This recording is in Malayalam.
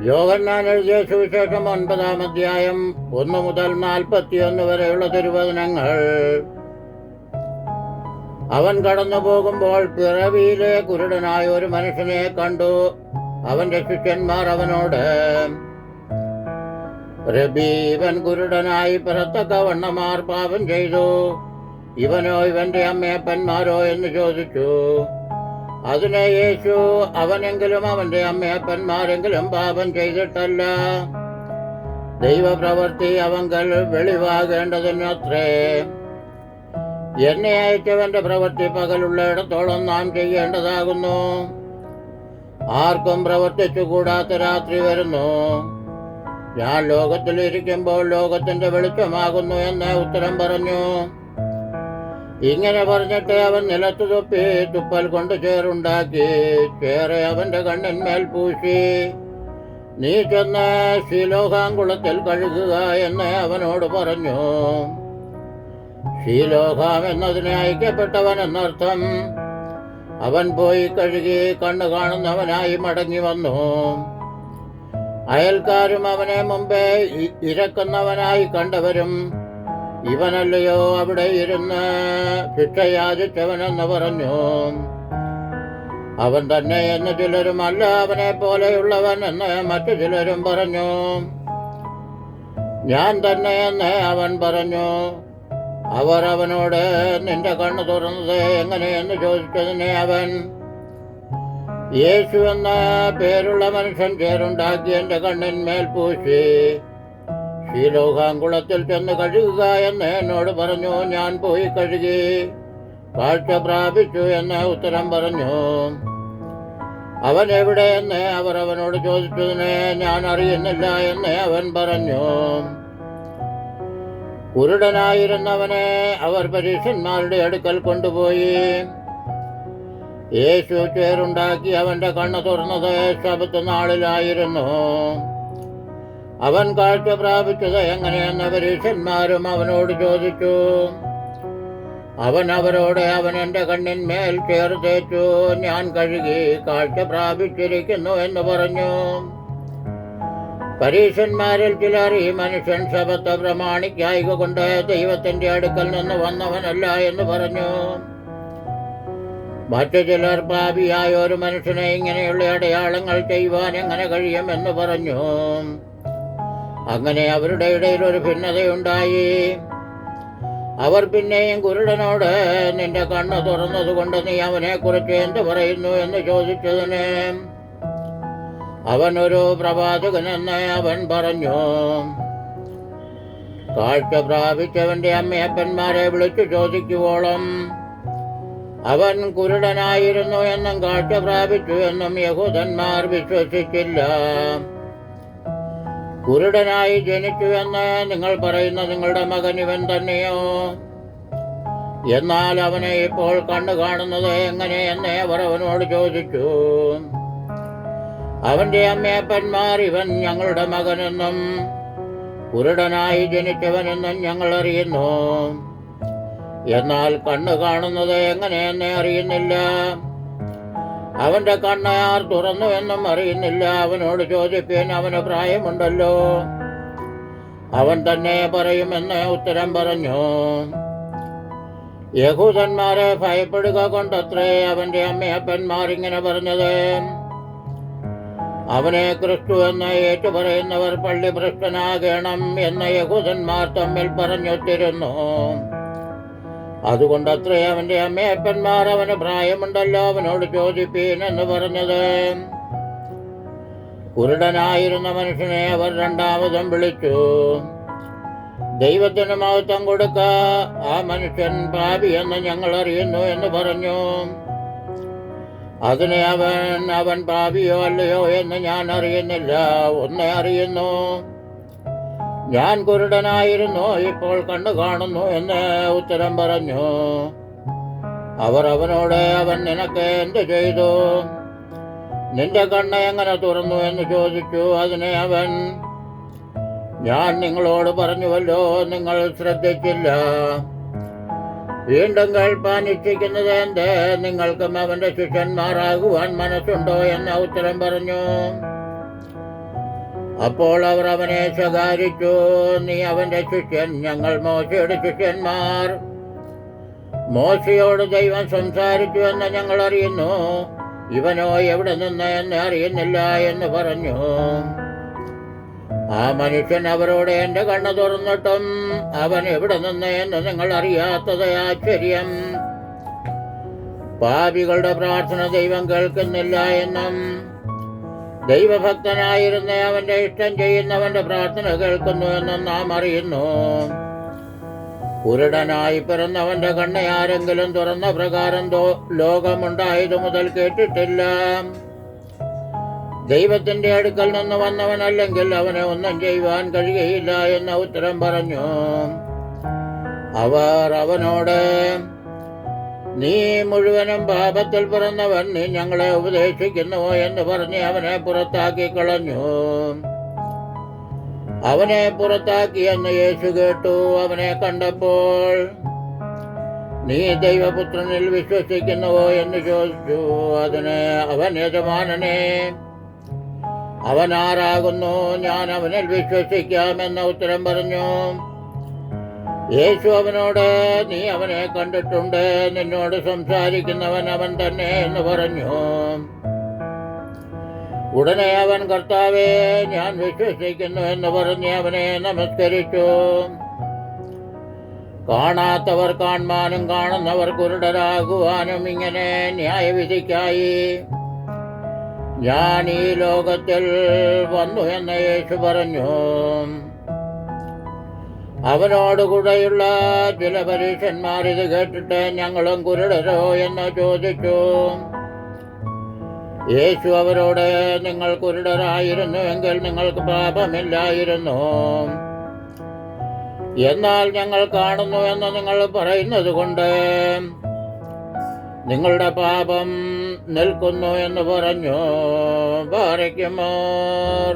യോഹന്നാൻ എഴുതിയ സുവിശേഷം 9-ാം അധ്യായം 1 മുതൽ 41 വരെയുള്ള തിരുവചനങ്ങൾ. അവൻ കടന്നു പോകുമ്പോൾ പിറവിയിലെ കുരുടനായ ഒരു മനുഷ്യനെ കണ്ടു. അവന്റെ ശിഷ്യന്മാർ അവനോട്, റബീ, ഇവൻ കുരുടനായി പിറത്തക്കവണ്ണമാർ പാപം ചെയ്തു, ഇവനോ ഇവന്റെ അമ്മയപ്പന്മാരോ എന്ന് ചോദിച്ചു. അതിനെ യേശു, അവനെങ്കിലും അവന്റെ അമ്മയപ്പന്മാരെങ്കിലും പാപം ചെയ്തിട്ടല്ല, ദൈവപ്രവൃത്തി അവങ്കൽ വെളിവാകേണ്ടതിനത്രേ. എന്നെ അയച്ചവന്റെ പ്രവൃത്തി പകലുള്ളയിടത്തോളം നാം ചെയ്യേണ്ടതാകുന്നു. ആർക്കും പ്രവർത്തിച്ചുകൂടാത്ത രാത്രി വരുന്നു. ഞാൻ ലോകത്തിലിരിക്കുമ്പോൾ ലോകത്തിന്റെ വെളിച്ചമാകുന്നു എന്ന് ഉത്തരം പറഞ്ഞു. ഇങ്ങനെ പറഞ്ഞിട്ട് അവൻ നിലത്തു തുപ്പി തുപ്പൽ കൊണ്ട് ചേറുണ്ടാക്കി ചേറെ അവന്റെ കണ്ണിന്മേൽ പൂശി, നീ ചെന്ന് ശീലോഹാങ്കുളത്തിൽ കഴുകുക എന്ന് അവനോട് പറഞ്ഞു. ശീലോഹാം എന്നതിനെ അയക്കപ്പെട്ടവൻ എന്നർത്ഥം. അവൻ പോയി കഴുകി കണ്ണു കാണുന്നവനായി മടങ്ങി വന്നു. അയൽക്കാരും അവനെ മുമ്പേ ഇരക്കുന്നവനായി കണ്ടവരും, ഇവനല്ലയോ അവിടെ ഇരുന്ന് ശിക്ഷ യാചിച്ചവനെന്ന് പറഞ്ഞു. അവൻ തന്നെ എന്ന് ചിലരും, അല്ല, അവനെ പോലെയുള്ളവൻ എന്ന് മറ്റു ചിലരും പറഞ്ഞു. ഞാൻ തന്നെ എന്ന് അവൻ പറഞ്ഞു. അവർ അവനോട്, നിന്റെ കണ്ണ് തുറന്നത് എങ്ങനെയെന്ന് ചോദിച്ചതിനെ അവൻ, യേശു എന്ന പേരുള്ള മനുഷ്യൻ ചേറുണ്ടാക്കി എന്റെ കണ്ണിന്മേൽ പൂശി ശീലോഹാങ്കുളത്തിൽ ചെന്ന് കഴുകുക എന്ന് എന്നോട് പറഞ്ഞു. ഞാൻ പോയി കഴുകി കാഴ്ച പ്രാപിച്ചു എന്ന് ഉത്തരം പറഞ്ഞു. അവൻ എവിടെയെന്ന് അവർ അവനോട് ചോദിച്ചതിന് ഞാൻ അറിയുന്നില്ല എന്ന് അവൻ പറഞ്ഞു. കുരുടനായിരുന്നവനെ അവർ പരീശന്മാരുടെ അടുക്കൽ കൊണ്ടുപോയി. യേശു ചേറുണ്ടാക്കി അവന്റെ കണ്ണ് തുറന്നത് ശബ്ബത്ത് നാളിലായിരുന്നു. അവൻ കാഴ്ച പ്രാപിച്ചത് എങ്ങനെയെന്ന് പരീശന്മാരും അവനോട് ചോദിച്ചു. അവൻ അവരോട്, അവൻ എൻ്റെ കണ്ണിന്മേൽ ചേർ തേച്ചു, ഞാൻ കഴുകി കാഴ്ച പ്രാപിച്ചിരിക്കുന്നു എന്ന് പറഞ്ഞു. പരീശന്മാരിൽ ചിലർ, ഈ മനുഷ്യൻ ശബ്ബത്ത് പ്രമാണിക്കായിക കൊണ്ട് ദൈവത്തിന്റെ അടുക്കൽ നിന്ന് വന്നവനല്ല എന്ന് പറഞ്ഞു. മറ്റു ചിലർ, പാപിയായ ഒരു മനുഷ്യനെ ഇങ്ങനെയുള്ള അടയാളങ്ങൾ ചെയ്യുവാൻ എങ്ങനെ കഴിയും എന്ന് പറഞ്ഞു. അങ്ങനെ അവരുടെ ഇടയിൽ ഒരു ഭിന്നതയുണ്ടായി. അവർ പിന്നെയും കുരുടനോട്, നിന്റെ കണ്ണ് തുറന്നതുകൊണ്ട് നീ അവനെ കുറിച്ച് എന്ത് പറയുന്നു എന്ന് ചോദിച്ചതിന് അവൻ ഒരു പ്രവാചകനെന്ന് അവൻ പറഞ്ഞു. കാഴ്ച പ്രാപിച്ചവന്റെ അമ്മയപ്പന്മാരെ വിളിച്ചു ചോദിക്കുവോളം അവൻ കുരുടനായിരുന്നു എന്നും കാഴ്ച പ്രാപിച്ചു എന്നും യഹൂദന്മാർ വിശ്വസിച്ചില്ല. കുരുടനായി ജനിച്ചു എന്ന് നിങ്ങൾ പറയുന്ന നിങ്ങളുടെ മകൻ ഇവൻ തന്നെയോ? എന്നാൽ അവനെ ഇപ്പോൾ കണ്ണു കാണുന്നത് എങ്ങനെയെന്ന് അവർ അവനോട് ചോദിച്ചു. അവന്റെ അമ്മയപ്പന്മാർ, ഇവൻ ഞങ്ങളുടെ മകനെന്നും കുരുടനായി ജനിച്ചവനെന്നും ഞങ്ങൾ അറിയുന്നു, എന്നാൽ കണ്ണു കാണുന്നത് എങ്ങനെയെന്ന് അറിയുന്നില്ല. അവന്റെ കണ്ണ് ആർ തുറന്നു എന്നും അറിയുന്നില്ല. അവനോട് ചോദിപ്പിൻ, അവന് പ്രായമുണ്ടല്ലോ, അവൻ തന്നെ പറയുമെന്ന് ഉത്തരം പറഞ്ഞു. യഹൂദന്മാരെ ഭയപ്പെടുക കൊണ്ടത്രേ അവന്റെ അമ്മയപ്പന്മാർ ഇങ്ങനെ പറഞ്ഞത്. അവനെ ക്രിസ്തു എന്ന് ഏറ്റുപറയുന്നവർ പള്ളി ഭ്രഷ്ടനാകണം എന്ന് യഹൂദന്മാർ തമ്മിൽ പറഞ്ഞൊത്തിരുന്നു. അതുകൊണ്ടത്രേ അവന്റെ അമ്മയപ്പന്മാർ അവന് പ്രായമുണ്ടല്ലോ, അവനോട് ചോദിപ്പീൻ എന്ന് പറഞ്ഞത്. കുരുടനായിരുന്ന മനുഷ്യനെ അവർ രണ്ടാമതും വിളിച്ചു. ദൈവത്തിന് മഹത്വം കൊടുക്ക, ആ മനുഷ്യൻ പാപിയെന്ന് ഞങ്ങൾ അറിയുന്നു എന്ന് പറഞ്ഞു. അതിനെ അവൻ പാപിയോ അല്ലയോ എന്ന് ഞാൻ അറിയുന്നില്ല, ഒന്നേ അറിയുന്നു, ഞാൻ കുരുടനായിരുന്നു, ഇപ്പോൾ കണ്ണു കാണുന്നു എന്ന് ഉത്തരം പറഞ്ഞു. അവർ അവനോട്, അവൻ നിനക്ക് എന്ത് ചെയ്തു? നിന്റെ കണ്ണ് എങ്ങനെ തുറന്നു എന്ന് ചോദിച്ചു. അതിനെ അവൻ, ഞാൻ നിങ്ങളോട് പറഞ്ഞുവല്ലോ, നിങ്ങൾ ശ്രദ്ധിച്ചില്ല. വീണ്ടും കേൾപ്പാൻ ഇച്ഛിക്കുന്നത് എന്ത്? നിങ്ങൾക്കും അവന്റെ ശിഷ്യന്മാരാകുവാൻ മനസ്സുണ്ടോ എന്ന് ഉത്തരം പറഞ്ഞു. അപ്പോൾ അവർ അവനെ ശകാരിച്ചു, നീ അവന്റെ ശിഷ്യൻ, ഞങ്ങൾ മോശയുടെ ശിഷ്യന്മാർ. മോശയോട് ദൈവം സംസാരിച്ചു എന്ന് ഞങ്ങൾ അറിയുന്നു, ഇവനോ എവിടെ നിന്ന് എന്ന് അറിയുന്നില്ല എന്ന് പറഞ്ഞു. ആ മനുഷ്യൻ അവരോട്, എന്റെ കണ്ണ് തുറന്നിട്ടും അവൻ എവിടെ നിന്ന് എന്ന് നിങ്ങൾ അറിയാത്തത് ആശ്ചര്യം. പാപികളുടെ പ്രാർത്ഥന ദൈവം കേൾക്കുന്നില്ല എന്നും ദൈവഭക്തനായിരുന്ന അവന്റെ ഇഷ്ടം ചെയ്യുന്നവന്റെ പ്രാർത്ഥന കേൾക്കുന്നു എന്നും നാം അറിയുന്നു. കുരുടനായി പിറന്നവന്റെ കണ്ണ് ആരെങ്കിലും തുറന്ന പ്രകാരം ലോകമുണ്ടായതു മുതൽ കേട്ടിട്ടില്ല. ദൈവത്തിന്റെ അടുക്കൽ നിന്ന് വന്നവനല്ലെങ്കിൽ അവനെ ഒന്നും ചെയ്യുവാൻ കഴിയുകയില്ല എന്ന ഉത്തരം പറഞ്ഞു. അവർ അവനോട്, നീ മുഴുവനും പാപത്തിൽ പിറന്നവൻ, നീ ഞങ്ങളെ ഉപദേശിക്കുന്നുവോ എന്ന് പറഞ്ഞ് അവനെ പുറത്താക്കി കളഞ്ഞു. അവനെ പുറത്താക്കിയെന്ന് യേശു കേട്ടു. അവനെ കണ്ടപ്പോൾ, നീ ദൈവപുത്രനിൽ വിശ്വസിക്കുന്നുവോ എന്ന് ചോദിച്ചു. അതിന് അവൻ, യജമാനനെ, അവൻ ആരാകുന്നു, ഞാൻ അവനിൽ വിശ്വസിക്കാമെന്ന ഉത്തരം പറഞ്ഞു. യേശു അവനോട്, നീ അവനെ കണ്ടിട്ടുണ്ട്, നിന്നോട് സംസാരിക്കുന്നവൻ അവൻ തന്നെ എന്ന് പറഞ്ഞു. ഉടനെ അവൻ, കർത്താവേ, ഞാൻ വിശ്വസിക്കുന്നു എന്ന് പറഞ്ഞ് അവനെ നമസ്കരിച്ചു. കാണാത്തവർ കാണുവാനും കാണുന്നവർ കുരുടരാകുവാനും ഇങ്ങനെ ന്യായവിധിക്കായി ഞാൻ ഈ ലോകത്തിൽ വന്നു എന്ന് യേശു പറഞ്ഞു. അവനോടുകൂടെയുള്ള ചില പരീക്ഷന്മാർ ഇത് കേട്ടിട്ട്, ഞങ്ങളും കുരുടരോ എന്ന് ചോദിച്ചു. യേശു അവരോട്, നിങ്ങൾ കുരുടരായിരുന്നു എങ്കിൽ നിങ്ങൾക്ക് പാപമില്ലായിരുന്നു. എന്നാൽ ഞങ്ങൾ കാണുന്നു എന്ന് നിങ്ങൾ പറയുന്നത് കൊണ്ട് നിങ്ങളുടെ പാപം നിൽക്കുന്നു എന്ന് പറഞ്ഞു. ബാരക്കുമോർ.